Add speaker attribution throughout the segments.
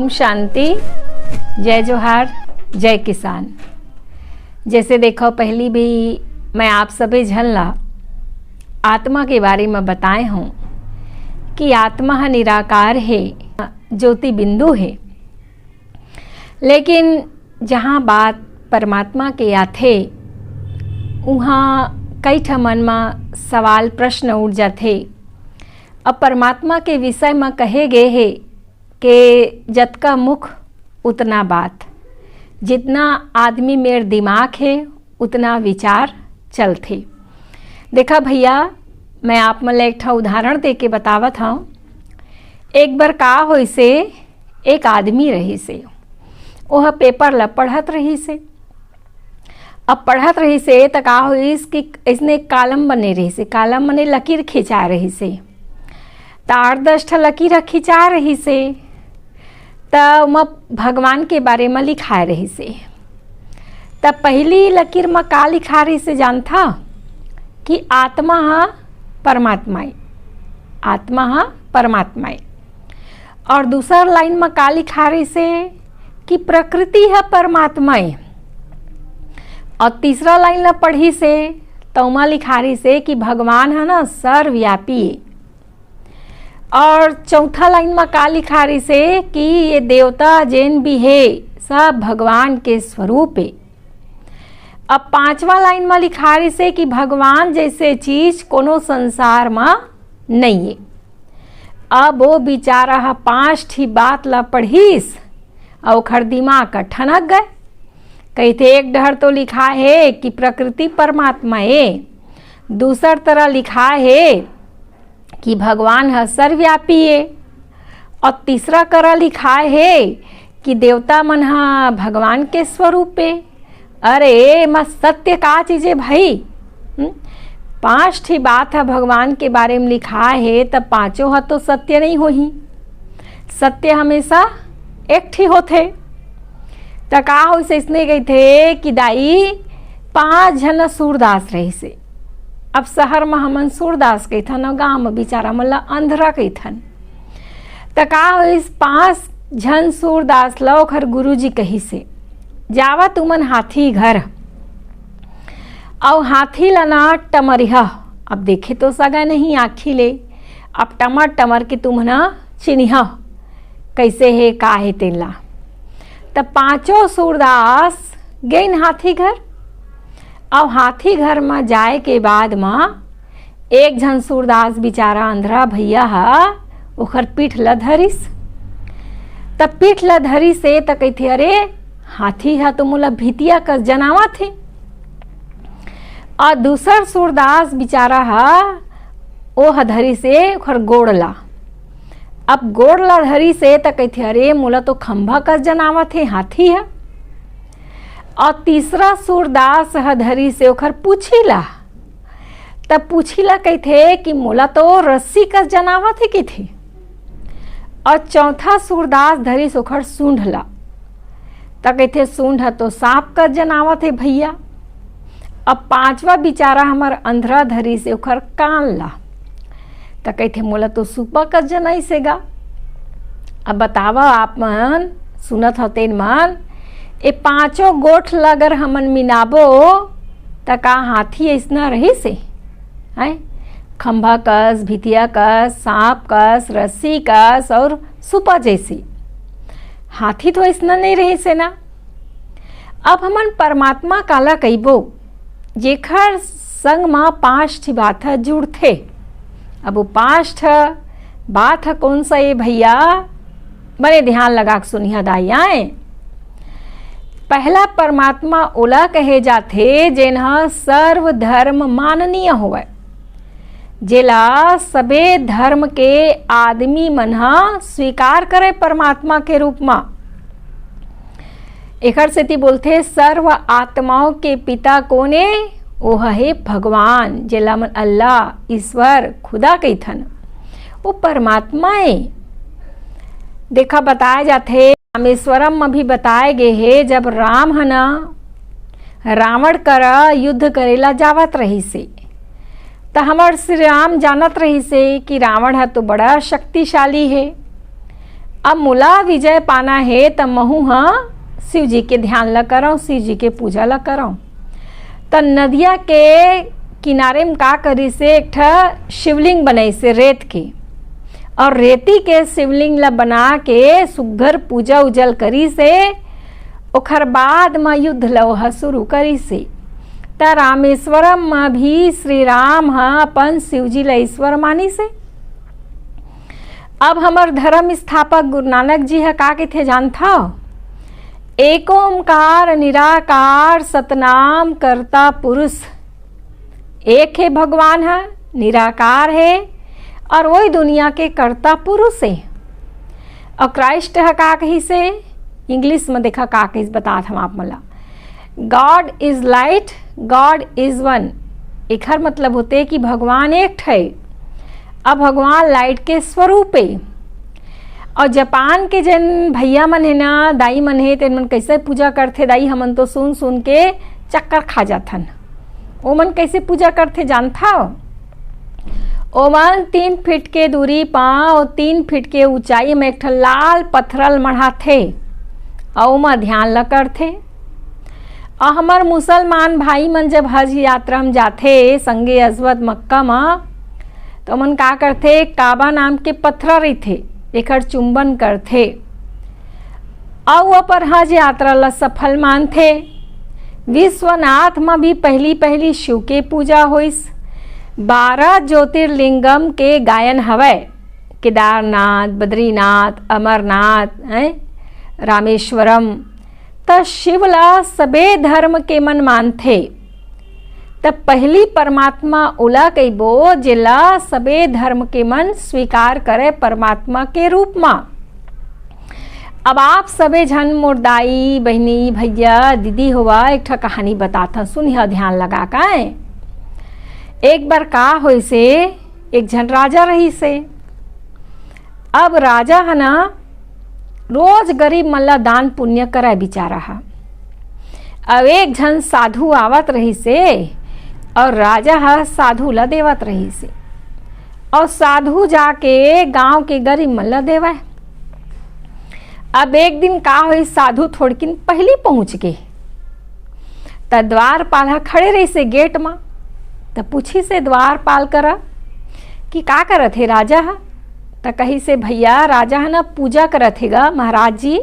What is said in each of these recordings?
Speaker 1: ओम शांति। जय जोहार, जय किसान। जैसे देखो पहली भी मैं आप सभी झलना आत्मा के बारे में बताए हूँ कि आत्मा निराकार है, ज्योति बिंदु है। लेकिन जहाँ बात परमात्मा के आथे वहाँ कई ठा मन में सवाल प्रश्न उठ जाते। अब परमात्मा के विषय में कहे गए है कि जतका मुख उतना बात, जितना आदमी मेरे दिमाग है उतना विचार चलते। देखा भैया, मैं आप मन एक ठा उदाहरण दे के बतावत हूँ। एक बार का होई से एक आदमी रही से, वह पेपर ला पढ़त रही से। अब पढ़त रही से तो का होइस कि इसने कालम बने रही से, कालम बने लकीर खिंचा रही से, तार 10 ठा लकीर खिंचा रही से। तब भगवान के बारे में लिखा रही से। तब पहली लकीर में का लिखा रही से जानता कि आत्मा है परमात्मा, आत्मा है परमात्मा। और दूसरा लाइन में का लिखा रही से कि प्रकृति है परमात्मा। और तीसरा लाइन ला पढ़ी से तो वहाँ लिखा रही से कि भगवान है ना सर्वव्यापी। और चौथा लाइन में का लिखा रही से कि ये देवता जैन भी है सब भगवान के स्वरूप है। अब पांचवा लाइन में लिखा रही से कि भगवान जैसे चीज कोनो संसार में नहीं है। अब वो बेचारा 5 ठी बात ला पढ़ीस और खर दिमाग का ठनक गए। कहते एक डहर तो लिखा है कि प्रकृति परमात्मा है, दूसर तरह लिखा है कि भगवान है सर्वव्यापी है, और तीसरा करा लिखा है कि देवता मन हा भगवान के स्वरूप है। अरे मैं सत्य का चीज़ है भाई। 5 ठी बात है भगवान के बारे में लिखा है, तब पांचों है तो सत्य नहीं हो ही। सत्य हमेशा एक ठी होते। तो का हो से इसने गए थे कि दाई 5 जन सूरदास रही से। अब शहर में हमन सूरदास कही थन और गाँव में बेचारा मतलब अंधरा कही थन। तो का हो इस 5 जन सूरदास लो खर गुरु जी कही से जावा तुमन हाथी घर, और हाथी लना टमरिहा। अब देखे तो सगा नहीं आखी ले, अब टमर टमर के तुम ना चिन्ह कैसे है का है तेला। तब 5 सूरदास गए हाथी घर। और हाथी घर में जाए के बाद में एक जन सूरदास बेचारा अंधरा भैया है ओखर पीठ ला धरिस। तब पीठ ला धरी से तो कहते अरे हाथी है तो मोला भीतिया कर जनावा थे। और दूसर सूरदास बेचारा है ओ धरी से ओखर गोड़ ला। अब गोड़ ला धरी से तो कहते अरे मोला तो खंभा कर जनावा थे, हाथी है। और तीसरा सूरदास धरी से ओखर पूछीला। तब पूछीला कहते कि मोला तो रस्सी का जनावा थे कि थे। और चौथा सूरदास धरी से ओखर सूंढ ला। तब कहते सूंढ तो सांप का जनावा थे भैया। अब 5वां बेचारा हमार अंधरा धरी से ओखर कान ला। तब कहते मोला तो सुपा का जनाई सेगा। अब बतावा आप मन सुनत होते मन, ये 5 गोठ लगर हमन मिनाबो त का हाथी ऐसना रही से है? खंभा कस, भितिया कस, सांप कस, रस्सी कस और सुपा जैसी। हाथी तो ऐसना नहीं रही से ना। अब हमन परमात्मा काला कहिबो जेखर संग में 5 ठी बात है जुड़थे। अब वो 5 ठा बात है कौन सा ये भैया, बड़े ध्यान लगा के सुनिया दाइयाँ। पहला परमात्मा ओला कहे जाथे जेनहा सर्व धर्म माननीय होवे, जेला सबे धर्म के आदमी मन हा स्वीकार करे परमात्मा के रूप में। एकर सेती बोलथे सर्व आत्माओं के पिता कोने, ओह है भगवान, जेला मन अल्लाह ईश्वर खुदा कहिथन, वो परमात्मा है। देखा बताया जाथे रामेश्वरम में भी बताए गए है, जब राम है ना रावण कर युद्ध करेला जावत रही से, तो हमार श्री राम जानत रही से कि रावण है तो बड़ा शक्तिशाली है। अब मोला विजय पाना है त महू हाँ शिव जी के ध्यान ला करऊँ, शिव जी के पूजा ला करऊँ। त नदिया के किनारे में का करी से एक ठा शिवलिंग बनाई से रेत के, और रेती के शिवलिंग ला बना के सुघर पूजा उजल करी से ओखर बाद में युद्ध लवह शुरू करी से। त रामेश्वरम में भी श्री राम हाँ अपन शिवजी ला ईश्वर मानी से। अब हमार धर्म स्थापक गुरु नानक जी है का के थे जानता हो? एक ओंकार निराकार सतनाम करता पुरुष, एक है भगवान है, निराकार है और वही दुनिया के कर्ता पुरुष है। और क्राइस्ट है का कही से, इंग्लिश में देखा का कही बता हम आप मला, God is light, God is one. एक हर मतलब होते कि भगवान एक है। अब भगवान लाइट के स्वरूप है। और जापान के जन भैया मन है ना, दाई मन है, तेन मन कैसे पूजा करते दाई, हमन तो सुन सुन के चक्कर खा जाथन। ओ मन कैसे पूजा करते जानता हो? ओ मन 3 फीट के दूरी पाँव 3 फीट के ऊंचाई में एक लाल पत्थरल मढ़ाथे और ओमा ध्यान ल करथे। और हमार मुसलमान भाई मन जब हज यात्रा में जाथे संगे अजवत मक्का में, तो मन का करथे, काबा नाम के पत्थर रहीथे एकर चुंबन करथे और पर हज यात्रा ला सफल मानथे। विश्वनाथ में भी पहली शिव के पूजा होइस। 12 ज्योतिर्लिंगम के गायन हवै, केदारनाथ, बद्रीनाथ, अमरनाथ, रामेश्वरम। त शिवला सबे धर्म के मन मानथे। त पहली परमात्मा ओला कहिबो जेला सबे धर्म के मन स्वीकार करे परमात्मा के रूप में। अब आप सबे झन मोर दाई बहनी भैया दीदी हुआ एक ठा कहानी बताता, सुनिया ध्यान लगा का। एक बार का होई से, एक झन राजा रही से। अब राजा है ना रोज गरीब मन ला दान पुण्य करे बिचारा हा। अब एक झन साधु आवत रही से और राजा हा साधु ला देवत रही से, और साधु जाके गांव के गरीब मन ला देवा। अब एक दिन का हुई, साधु थोड़किन पहली पहुंच गए त द्वारपाल खड़े रही से गेट में। त पूछी से द्वारपाल करा कि का करत है राजा हा? त कही से भैया राजा है ना पूजा करत हैगा महाराज जी।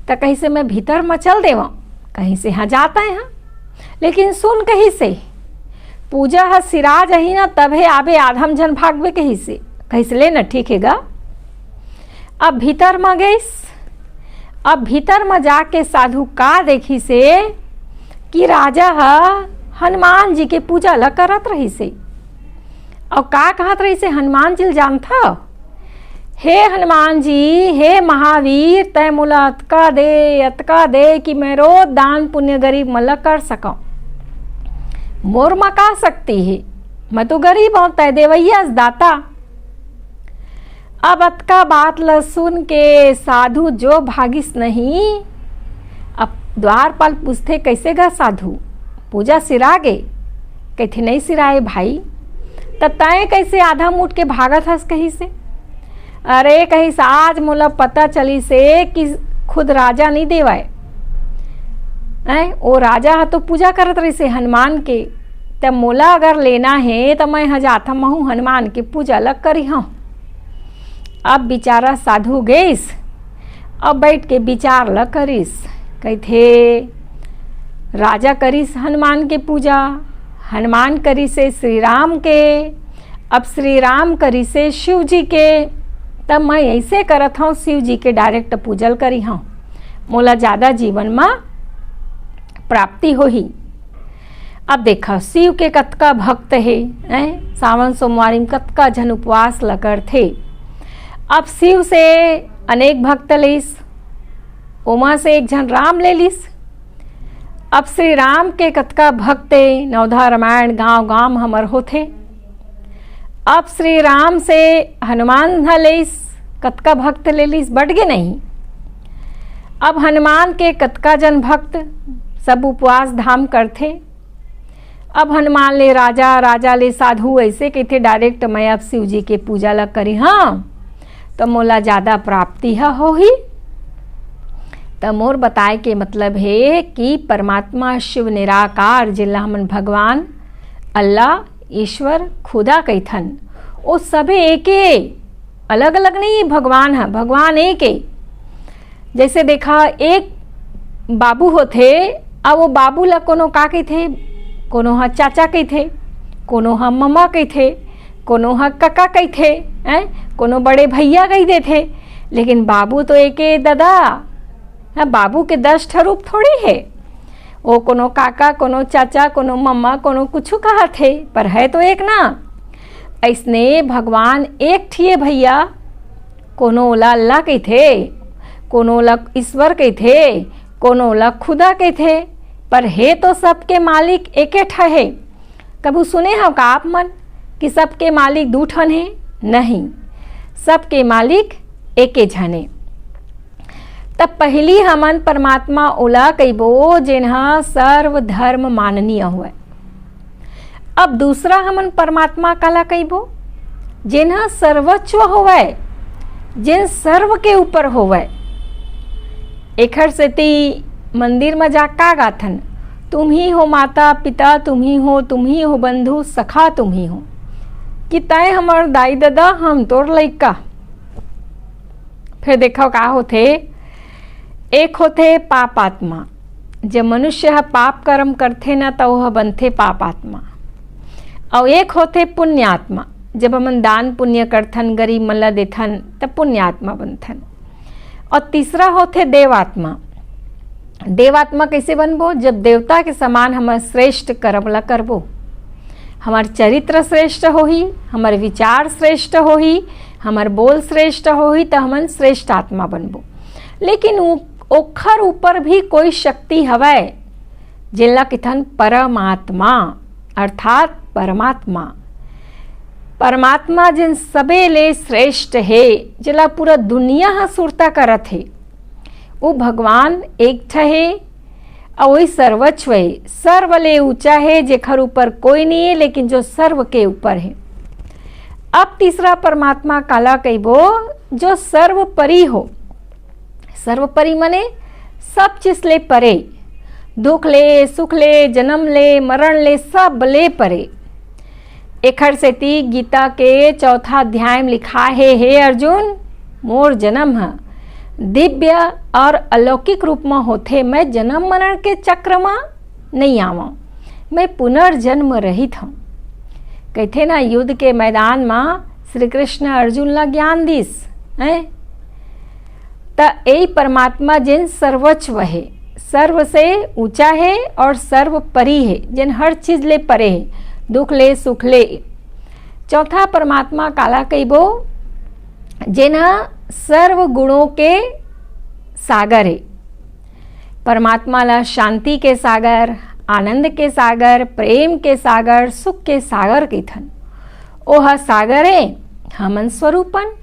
Speaker 1: त कही से मैं भीतर में चल देवा, कहीं से हाँ जाता है हाँ, लेकिन सुन कहीं से पूजा है सिरा जही ना तबे आबे आधम जन भागवे कहीं से ले ना ठीक हैगा। अब भीतर में गईस। अब भीतर में जाके साधु का देखी से कि राजा हनुमान जी के पूजा ला करत रही से। और का कहत रही से, हनुमान जी जानता, हे हनुमान जी, हे महावीर, तय मोला अतका दे कि मैं रोज दान पुण्य गरीब मला कर सकूं। मोर में का सकती है, मैं तो गरीब हूं, तय देवैया दाता। अब अतका बात ल सुन के साधु जो भागिस नहीं। अब द्वारपाल पूछते कैसे गा साधु, पूजा सिरा गे? कहते नहीं सिराए भाई। त तय कैसे आधा मुठ के भागत हस कहीं से? अरे कहीं से आज मोला पता चली से कि खुद राजा नहीं देवाए, ओ राजा हा तो पूजा करत रही से हनुमान के। तब मोला अगर लेना है तो मैं जाता महू हनुमान के पूजा लग करी हूँ। अब बेचारा साधु गईस, अब बैठ के विचार ल करीस। कहते राजा करीस हनुमान के पूजा, हनुमान करी से श्री राम के, अब श्री राम करी से शिव जी के। तब मैं ऐसे करत हूँ शिव जी के डायरेक्ट पूजल करी हूँ, मोला ज़्यादा जीवन में प्राप्ति हो ही। अब देखा शिव के कतका भक्त है, सावन सोमवारी में कतका जन उपवास ल करथे। अब शिव से अनेक भक्त लिस, उमा से एक जन राम ले लिस। अब श्री राम के कतका भक्त नवधा रामायण गांव गांव हमर होथे। अब श्री राम से हनुमान लेस, कतका भक्त ले लिस, बढ़ गए नहीं। अब हनुमान के कतका जन भक्त सब उपवास धाम करथे। अब हनुमान ले राजा, राजा ले साधु, ऐसे कहते डायरेक्ट मैं अब शिव जी के पूजा लग करी। हाँ तो मोला ज़्यादा प्राप्ति हो ही। तो मोर बताए के मतलब है कि परमात्मा शिव निराकार जिला हमन भगवान अल्लाह ईश्वर खुदा कैथन, वो सभी एके, अलग अलग नहीं भगवान है, भगवान एक है। जैसे देखा एक बाबू होते, अब वो बाबू ला कोनो का कहथे, कोनो हा चाचा कहथे, कोनो हा ममा कहथे, कोनो हा काका कहथे, कोनो बड़े भैया कह देथे, लेकिन बाबू तो एके दादा। हाँ, बाबू के 10 ठा रूप थोड़ी है, वो कोनो काका, कोनो चाचा, कोनो मम्मा, कोनो कुछ कहा थे, पर है तो एक ना। ऐसने भगवान एक ठिए भैया, कोनो ओला अल्लाह कहथे, कोनो ओला ईश्वर कहथे, कोनो ओला खुदा कहथे, पर है तो सबके मालिक एके ठा है। कबू सुने हो का आप मन कि सबके मालिक 2 ठन है? नहीं, सबके मालिक एके झने। तब पहली हमन परमात्मा ओला कहिबो जेनहा सर्व धर्म माननीय हुए। अब दूसरा हमन परमात्मा काला कहिबो जेनहा सर्वोच्च होवे, जिन सर्व के ऊपर होवे। एखर सेती मंदिर में जा का गाथन, तुम ही हो माता पिता, तुम ही हो बंधु सखा, तुम ही हो कि तय हमार दाई दादा, हम तोर लइका। फिर देखो का होथे, एक होथे पाप आत्मा। जब मनुष्य पाप कर्म करथे ना तो वह बनथे पाप आत्मा। और एक होथे पुण्य आत्मा, जब हमन दान पुण्य करथन, गरीब मन ला देथन तब पुण्य आत्मा बनथन। और तीसरा होथे देवात्मा। देवात्मा कैसे बनबो? जब देवता के समान हमार श्रेष्ठ कर्म ला करबो, हमार चरित्र श्रेष्ठ होही, हमार विचार श्रेष्ठ होही, हमार बोल श्रेष्ठ होही, तो हमन श्रेष्ठ आत्मा बनबो। लेकिन ओखर ऊपर भी कोई शक्ति हवै जिला किथन परमात्मा, अर्थात परमात्मा। परमात्मा जिन सबे ले श्रेष्ठ है, जिला पूरा दुनिया हा सुरता करत है, वो भगवान एक ठा है और वही सर्वोच्च है, सर्व ले ऊंचा है, जेखर ऊपर कोई नहीं है, लेकिन जो सर्व के ऊपर है। अब तीसरा परमात्मा काला कहिबो जो सर्वपरि हो। सर्वपरि मने सब चीज ले परे, दुख ले, सुख ले, जन्म ले, मरण ले, सब ले परे। एखर सेती गीता के 4था अध्याय में लिखा है, हे अर्जुन, मोर जन्म है दिव्य और अलौकिक रूप में होथे। मैं जन्म मरण के चक्र में नहीं आवा, मैं पुनर्जन्म रहित हूँ। कहते ना युद्ध के मैदान में श्री कृष्ण अर्जुन ला ज्ञान दिस है। त यही परमात्मा जिन सर्वोच्च है, सर्व से ऊंचा है और सर्वपरि है, जिन हर चीज ले परे है, दुख ले सुख ले। चौथा परमात्मा काला कहिबो जिन्हा सर्व गुणों के सागर है। परमात्मा ला शांति के सागर, आनंद के सागर, प्रेम के सागर, सुख के सागर कथन। ओह सागर है हमन स्वरूपन,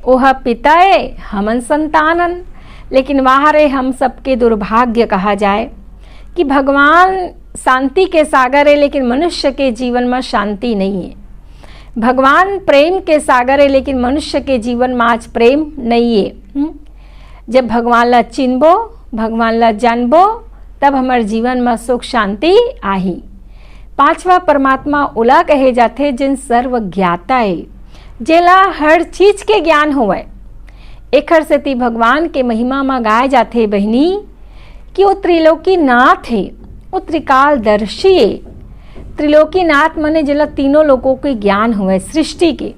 Speaker 1: ओह पिता है हमन संतानन। लेकिन वाहरे हम सबके दुर्भाग्य कहा जाए कि भगवान शांति के सागर है, लेकिन मनुष्य के जीवन में शांति नहीं है। भगवान प्रेम के सागर है, लेकिन मनुष्य के जीवन में आज प्रेम नहीं है। जब भगवान ला चिन्हबो, भगवान ला जानबो, तब हमारे जीवन में सुख शांति आही। पांचवा परमात्मा ओला कहे जाते जिन सर्व ज्ञाता है, जेला हर चीज के ज्ञान होवे। एखर सेती भगवान के महिमा में गाए जाते बहनी कि वो त्रिलोकी नाथ है, वो त्रिकालदर्शी है। त्रिलोकी नाथ मने जिला तीनों लोगों के ज्ञान हुए, सृष्टि के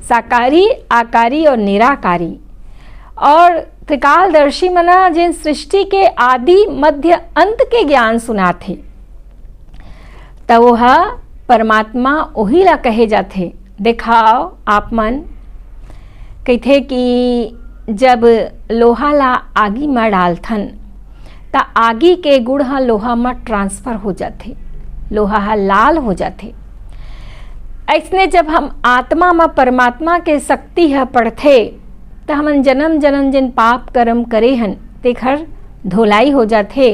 Speaker 1: साकारी, आकारी और निराकारी। और त्रिकालदर्शी मना जिन सृष्टि के आदि मध्य अंत के ज्ञान सुनाथे, तो वह परमात्मा वही ला कहे जाते। देखाओ आप मन कहते कि जब लोहा ला आगी में डालथन ता आगी के गुण हा लोहा में ट्रांसफर हो जाते, लोहा हा लाल हो जाते। ऐसने जब हम आत्मा में परमात्मा के शक्ति है पढ़ते, तो हमन जन्म जन्म जिन पाप कर्म करे हन तेखर धोलाई हो जाते।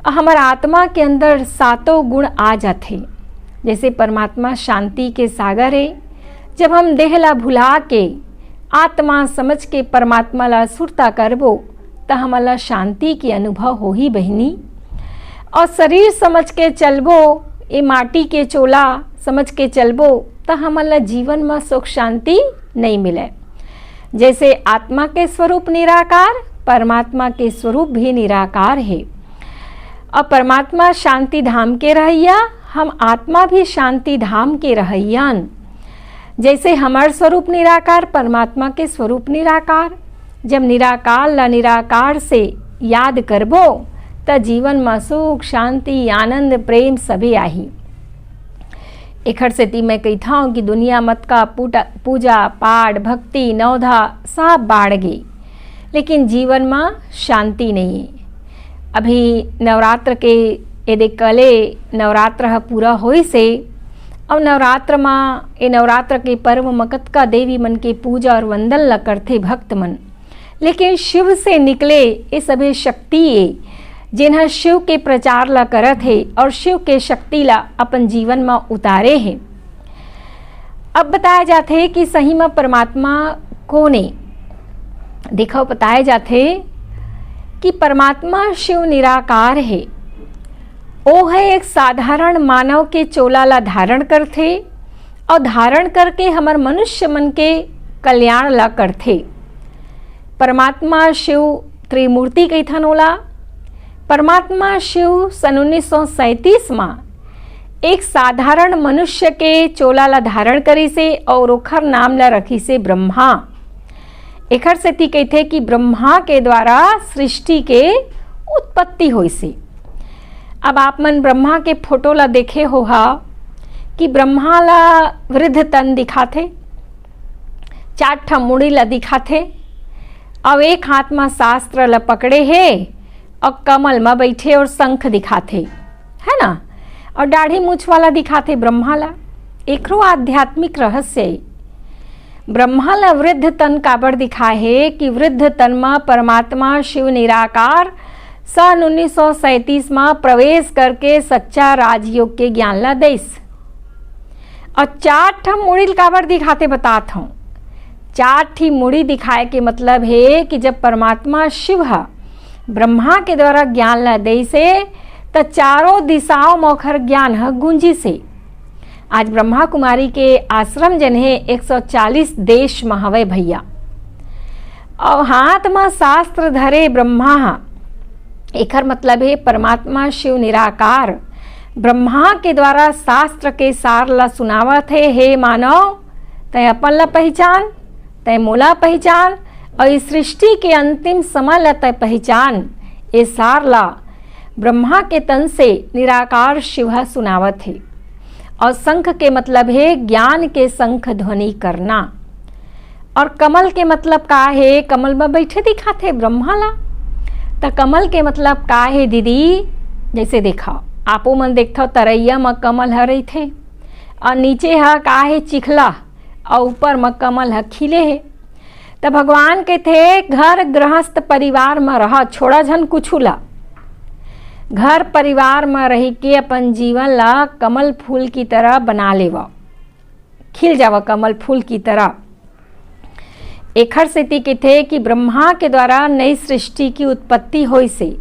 Speaker 1: हमार आत्मा के अंदर 7 गुण आ जाते। जैसे परमात्मा शांति के सागर है, जब हम देह ला भुला के आत्मा समझ के परमात्मा ला सुरता करबो त हमला शांति के अनुभव हो ही बहिनी। और शरीर समझ के चलबो, ये माटी के चोला समझ के चलबो त हमला जीवन में सुख शांति नहीं मिले। जैसे आत्मा के स्वरूप निराकार, परमात्मा के स्वरूप भी निराकार है। और परमात्मा शांति धाम के रहैया, हम आत्मा भी शांति धाम के रहैयान। जैसे हमार स्वरूप निराकार, परमात्मा के स्वरूप निराकार। जब निराकार ला निराकार से याद करबो त जीवन में सुख शांति आनंद प्रेम सभी आही। एखर सेती मैं कहता हूँ कि दुनिया मत का पूजा पाठ भक्ति नौधा सब बाढ़ गई, लेकिन जीवन में शांति नहीं है। अभी नवरात्र के यदि कले नवरात्र पूरा होई से, अब नवरात्र में ये नवरात्र के पर्व मकत का देवी मन के पूजा और वंदन ला करते भक्त मन। लेकिन शिव से निकले ये सभी शक्ति जिन्हें शिव के प्रचार ला करत है और शिव के शक्ति ला अपन जीवन में उतारे हैं। अब बताया जाते है कि सही में परमात्मा कौन है। देखो बताया जाते कि परमात्मा शिव निराकार है। वो है एक साधारण मानव के चोला ला धारण करते और धारण करके हमार मनुष्य मन के कल्याण ला करते। परमात्मा शिव त्रिमूर्ति कैथन होला। परमात्मा शिव सन 1937 में एक साधारण मनुष्य के चोला ला धारण करी से और ओखर नाम ला रखी से ब्रह्मा। एखर से ती कहते कि ब्रह्मा के द्वारा सृष्टि के उत्पत्ति हुई से। अब आप मन ब्रह्मा के फोटो ला देखे हो हा कि ब्रह्मा ला वृद्ध तन दिखाथे, 4 ठा मुड़ी ला दिखाथे, अब एक हाथ में शास्त्र ला पकड़े है और कमल में बैठे और शंख दिखाथे, है ना, और दाढ़ी मूछ वाला दिखाथे ब्रह्मा ला। एकरो आध्यात्मिक रहस्य है। ब्रह्मा ला वृद्ध तन काबर दिखाए है कि वृद्ध तन में परमात्मा शिव निराकार सन 1937 में प्रवेश करके सच्चा राजयोग के ज्ञान ला देस। और 4 ठा मुड़ी काबर दिखाते बतात हूँ। 4 ठी मुड़ी दिखाए के मतलब है कि जब परमात्मा शिव ब्रह्मा के द्वारा ज्ञान ला दे से त चारों दिशाओं में ओखर ज्ञान है गुंजी से। आज ब्रह्मा कुमारी के आश्रम जन है 140 देश में हवे भैया। और हाथ में शास्त्र धरे ब्रह्मा, एकर मतलब है परमात्मा शिव निराकार ब्रह्मा के द्वारा शास्त्र के सार ला सुनावत है। हे मानव, तय अपन ला पहचान, तय मोला पहचान और इस सृष्टि के अंतिम समय ला तय पहचान। ये सार ला ब्रह्मा के तन से निराकार शिव सुनावत है। और शंख के मतलब है ज्ञान के शंख ध्वनि करना। और कमल के मतलब का है, कमल में बैठे दिखाते ब्रह्मा ला। तो कमल के मतलब का है दीदी, जैसे देखा आपो मन देखो तरैया में कमल हरे थे और नीचे है का है चिखला और ऊपर में कमल है खिले है। तो भगवान के थे घर गृहस्थ परिवार में रह, छोड़ा झन कुछु ला। घर परिवार में रह के अपन जीवन ला कमल फूल की तरह बना लेवा, खिल जावा कमल फूल की तरह। एखर से ती के थे कि ब्रह्मा के द्वारा नई सृष्टि की उत्पत्ति होई से,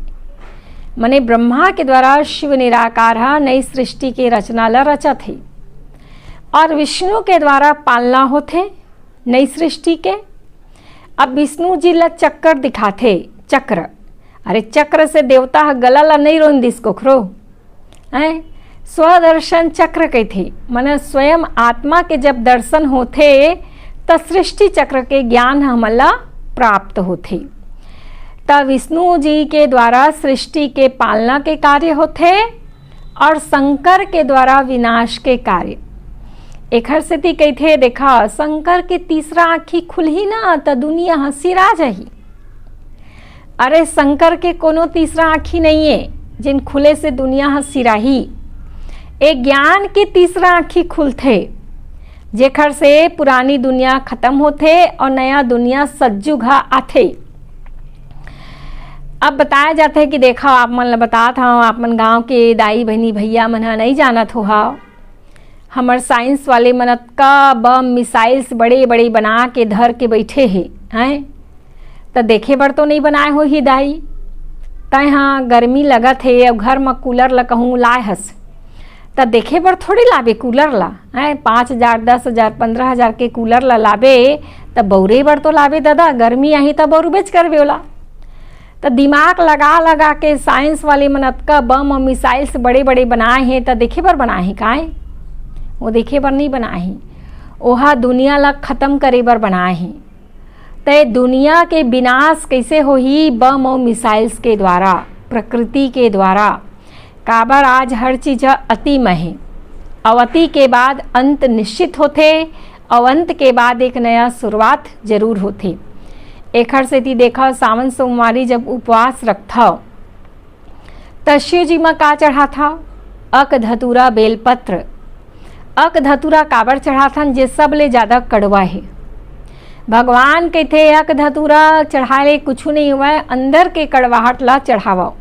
Speaker 1: मने ब्रह्मा के द्वारा शिव निराकार नई सृष्टि के रचना ला रचा थे। और विष्णु के द्वारा पालना होते नई सृष्टि के। अब विष्णु जी ला चक्र दिखाते, चक्र, अरे चक्र से देवता गला ला नहीं रोन दिस कोखरो है। स्वदर्शन चक्र के थे, मने स्वयं आत्मा के जब दर्शन होते त सृष्टि चक्र के ज्ञान हमला प्राप्त होते। तब विष्णु जी के द्वारा सृष्टि के पालना के कार्य होते और शंकर के द्वारा विनाश के कार्य। एखर से ती कहते देखा शंकर के तीसरा आँखी खुलही ना तो दुनिया हंसिरा जाही। अरे शंकर के कोनो तीसरा आँखी नहीं है जिन खुले से दुनिया हंसिराही। एक ज्ञान के तीसरा आँखी खुलते जेखर से पुरानी दुनिया खत्म होते और नया दुनिया सज्जुगा आथे। अब बताया जाता है कि देखा आप मन बता था आप मन गाँव के दाई बहनी भैया मन नहीं जानत हो हमर साइंस वाले मनत का बम मिसाइल्स बड़े बड़े बना के धर के बैठे हैं तो देखे बर तो नहीं बनाए हो ही दाई। तय हाँ गर्मी लगत है, अब घर में कूलर ला कहूँ लाए हस तो देखे बर थोड़ी लाबे कूलर ला हैं। 5,000 10,000 15,000 के कूलर ला लाबे तो बौरे बर तो लाबे दादा, गर्मी आई तो बौर बेच करबे ओला। तो दिमाग लगा लगा के साइंस वाले मनत का बम और मिसाइल्स बड़े बड़े बनाए हैं तो देखे बर बनाए हैं काहे? वो देखे बर नहीं बनाए हैं, ओहा दुनिया ला ख़त्म करे बर बनाए हैं। तो दुनिया के विनाश कैसे होही? बम और मिसाइल्स के द्वारा, प्रकृति के द्वारा। काबर आज हर चीज़ अति में है, अवति के बाद अंत निश्चित होते, अवंत के बाद एक नया शुरुआत जरूर होते। एखर सेती देखा सावन सोमवारी जब उपवास रखता तो शिव जी में का चढ़ा था? अक धतूरा बेलपत्र। अक धतूरा काबर चढ़ा था? जे सब ले ज़्यादा कड़वा है। भगवान कहते अक धतूरा चढ़ाए कुछ नहीं हुआ है, अंदर के कड़वाहट ला चढ़ावो।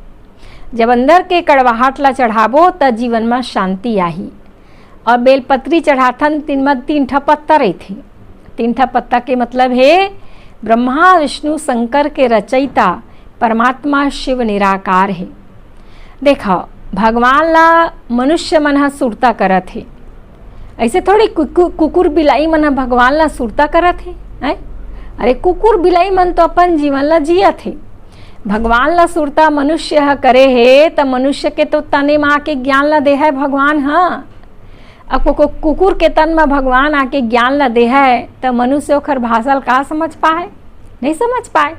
Speaker 1: जब अंदर के कड़वाहट ला चढ़ाबो तो जीवन में शांति आही। और बेलपत्री चढ़ाथन तीन ठा पत्ता रही थे। 3 ठा पत्ता के मतलब है ब्रह्मा विष्णु शंकर के रचयिता परमात्मा शिव निराकार है। देखो भगवान ला मनुष्य मन हा सुरता करत है, ऐसे थोड़ी कुकुर बिलाई मन भगवान ला सुरता करत है। अरे कुकुर बिलाई मन तो अपन जीवन ला जियत है, भगवान ला सुरता मनुष्य ह करे है तो मनुष्य के तो तने में आके ज्ञान ला दे है भगवान। हाँ अब कुकुर के तन में भगवान आके ज्ञान ला दे है तो मनुष्य ओखर भाषा का समझ पाए? नहीं समझ पाए।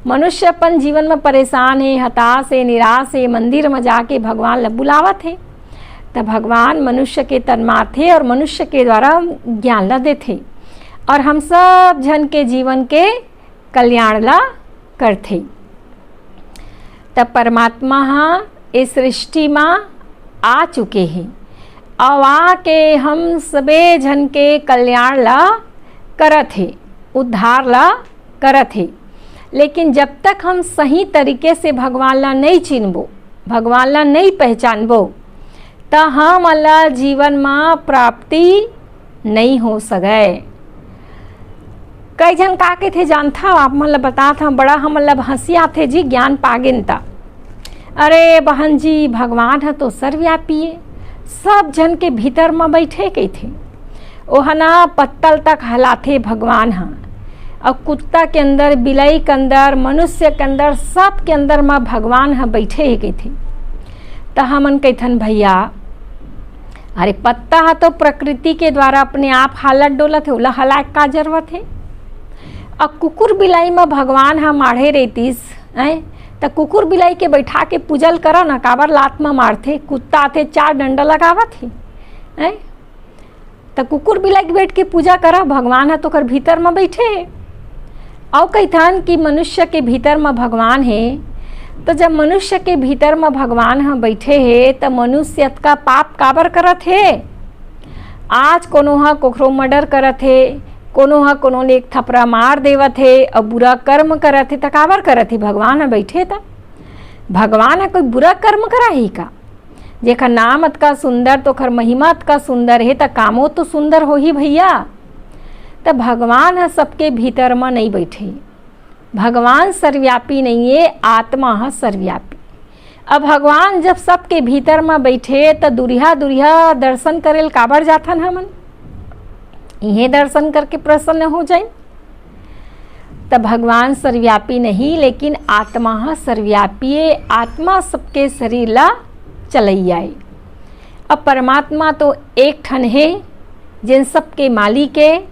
Speaker 1: मनुष्य अपन जीवन में परेशान है, हताश है, निराश है, मंदिर में जाके भगवान ला बुलावत है तो भगवान मनुष्य के तन में आथे और मनुष्य के द्वारा ज्ञान ला देथे और हम सब जन के जीवन के कल्याण ला करथे। तब परमात्मा हाँ इस सृष्टि में आ चुके हैं और आके हम सबे जन के कल्याण ला करत है, उद्धार ला करत है। लेकिन जब तक हम सही तरीके से भगवान ला नहीं चिन्हबो, भगवान ला नहीं पहचानबो तो हम ला जीवन में प्राप्ति नहीं हो सके। कई जन का के थे जानता आप मन ला बता था, बड़ा हम ला हंसिया थे जी ज्ञान पागिन ता। अरे बहन जी भगवान है तो सर्वव्यापी है, सब जन के भीतर में बैठे के थे। ओह ना पत्तल तक हलाथे भगवान हाँ, और कुत्ता के अंदर, बिलाई के अंदर, मनुष्य के अंदर, सब के अंदर में भगवान हाँ बैठे ही के थे। तो हमन कहथन भैया अरे पत्ता है तो प्रकृति के द्वारा अपने आप हालत डोलत है, उला हलाक का जरूरत है। अब कुकुर बिलाई में भगवान हाँ माढ़े रहतीस है तो कुकुर बिलाई के बैठा के पूजल करा ना, काबर लात में मारथे, कुत्ता आते 4 डंडा लगावत है तो कुकुर बिलाई के बैठ के पूजा करा, भगवान है तो कर भीतर में बैठे है। और कहथन कि मनुष्य के भीतर में भगवान है, तो जब मनुष्य के भीतर में भगवान हाँ बैठे है तो मनुष्य का पाप काबर करत है? आज कोनो हाँ कोखरो मर्डर करत है, कोनो हाँ कोनो ने एक थपरा मार देवत है और बुरा कर्म करत है तो काबर करत है? भगवान हाँ बैठे था, भगवान है कोई बुरा कर्म करा ही का? जेखर नाम अतका सुंदर तो खर महिमा अतका सुंदर है तो कामो तो सुंदर हो ही भैया। तो भगवान है सबके भीतर में नहीं बैठे, भगवान सर्वव्यापी नहीं है, आत्मा है सर्वव्यापी। अब भगवान जब सबके भीतर में बैठे तो दुरिया दुरिया दर्शन करेल काबर जाथन हमन? इन्हें दर्शन करके प्रसन्न हो जाए। तब भगवान सर्वव्यापी नहीं लेकिन आत्मा है सर्वव्यापी है, आत्मा सबके शरीर ला चलैया है। अब परमात्मा तो एक ठन है जिन सबके मालिक है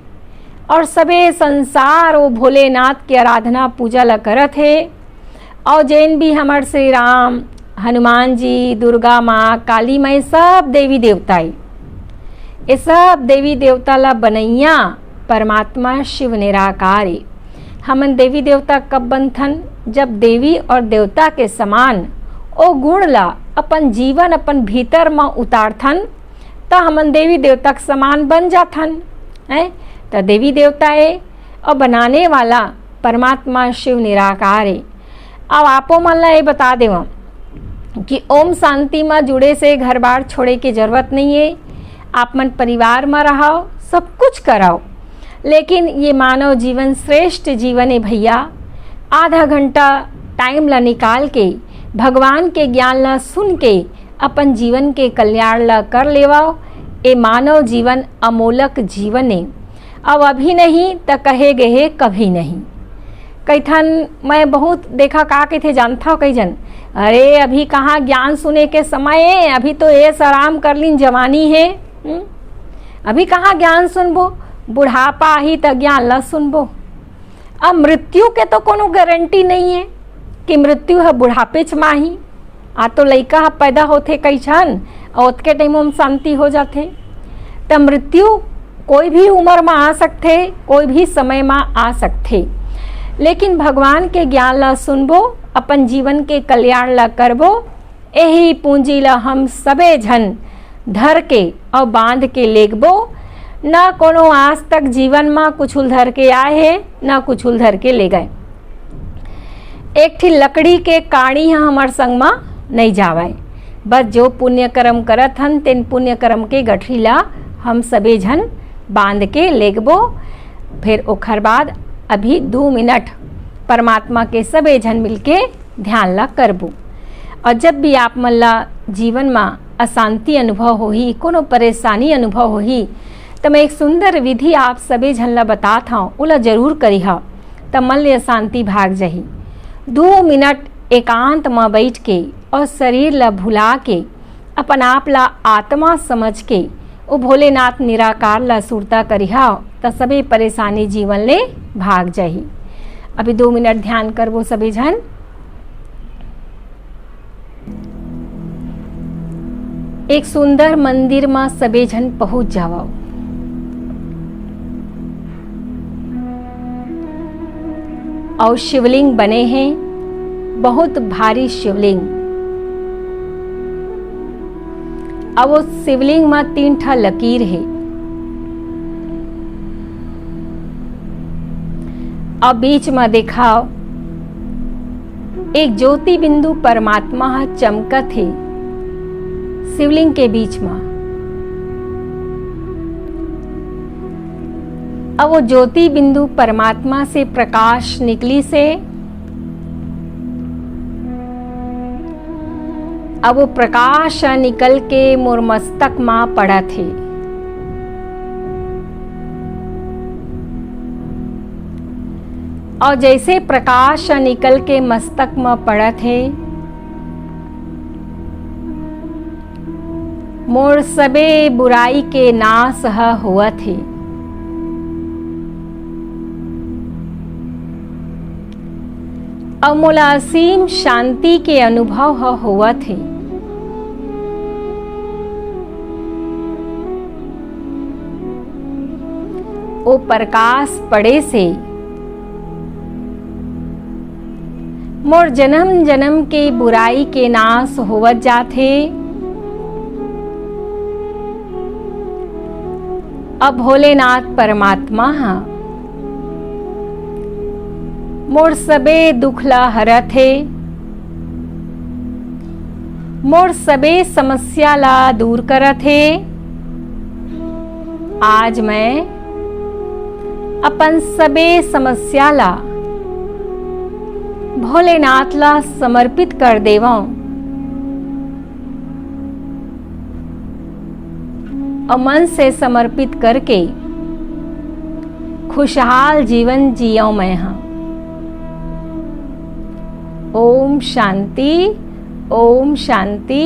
Speaker 1: और सबे संसार वो भोलेनाथ की आराधना पूजा ला करत है। और जैन भी हमार श्री राम, हनुमान जी, दुर्गा माँ, काली माई सब देवी देवता है। ये सब देवी देवता ला बनैया परमात्मा शिव निराकार है। हमन देवी देवता कब बनथन? जब देवी और देवता के समान ओ गुण ला अपन जीवन अपन भीतर में उतारथन तो हमन देवी देवता के समान बन जाथन है। तो देवी देवता है और बनाने वाला परमात्मा शिव निराकार है। अब आपो मन ला ये बता देव कि ओम शांति में जुड़े से घर बार छोड़े की जरूरत नहीं है। आप मन परिवार में रहो, सब कुछ कराओ, लेकिन ये मानव जीवन श्रेष्ठ जीवन है भैया। आधा घंटा टाइम ला निकाल के भगवान के ज्ञान ला सुन के अपन जीवन के कल्याण ला कर लेवाओ। ये मानव जीवन अमोलक जीवन है। अब अभी नहीं तो कहे गए कभी नहीं। कैथन मैं बहुत देखा का के थे जानता हो कई जन, अरे अभी कहाँ ज्ञान सुने के समय है, अभी तो ऐस आराम कर लीन जवानी है। अभी कहाँ ज्ञान सुनबो, बुढ़ापा ही तो ज्ञान ला सुनबो। अब मृत्यु के तो कोनो गारंटी नहीं है कि मृत्यु है बुढ़ापे च माही। आ तो लइका पैदा होते कई छन और उतके टाइम में शांति हो जाते। तो मृत्यु कोई भी उम्र में आ सकते, कोई भी समय में आ सकते, लेकिन भगवान के ज्ञान ला सुनबो, अपन जीवन के कल्याण ला करबो। यही पूंजी ला हम सबे झन धर के और बांध के लेगबो। न कोनो आज तक जीवन में कुछ उधर के आए है, न कुछ उधर के ले गए। एक थी लकड़ी के काड़ी हमार संग में नहीं जावाए। बस जो पुण्य कर्म करत हन तेन पुण्य कर्म के गठरी ला हम सबे झन बांध के लेगबो। फिर ओखर बाद अभी 2 मिनट परमात्मा के सबे झन मिलके ध्यान ला करबो। और जब भी आप मन ला जीवन में अशांति अनुभव होही, कोनो परेशानी अनुभव होही, तो मैं एक सुंदर विधि आप सबे झन ला बतात हूँ, उला जरूर करिहा, तब मन ले अशांति भाग जाही। 2 मिनट एकांत में बैठ के और शरीर ला भुला के अपन आप ला आत्मा समझ के वो भोलेनाथ निराकार ला सुरता करिहा, तो सभी परेशानी जीवन ले भाग जाही। अभी 2 मिनट ध्यान करबो सभी झन। एक सुंदर मंदिर में सभी झन पहुंच जाओ। और शिवलिंग बने हैं, बहुत भारी शिवलिंग। अब वो शिवलिंग में 3 ठा लकीर है। अब बीच में दिखाओ एक ज्योति बिंदु परमात्मा चमकत है शिवलिंग के बीच में। अब वो ज्योति बिंदु परमात्मा से प्रकाश निकली से अब वो प्रकाश निकल के मोर मस्तक में पड़ा थे। और जैसे प्रकाश निकल के मस्तक में पड़ा थे, मोर सबे बुराई के नाश हुआ थे। और मोला असीम शांति के अनुभव हुआ थे। वो प्रकाश पड़े से मोर जन्म जन्म के बुराई के नाश होवत जाथे। अब भोलेनाथ परमात्मा मोर सबे दुखला हरत है, मोर सबे समस्या ला दूर करत है। आज मैं अपन सबे समस्या ला भोलेनाथ ला समर्पित कर देवा और मन से समर्पित करके खुशहाल जीवन जियो मैं हाँ। ओम शांति, ओम शांति।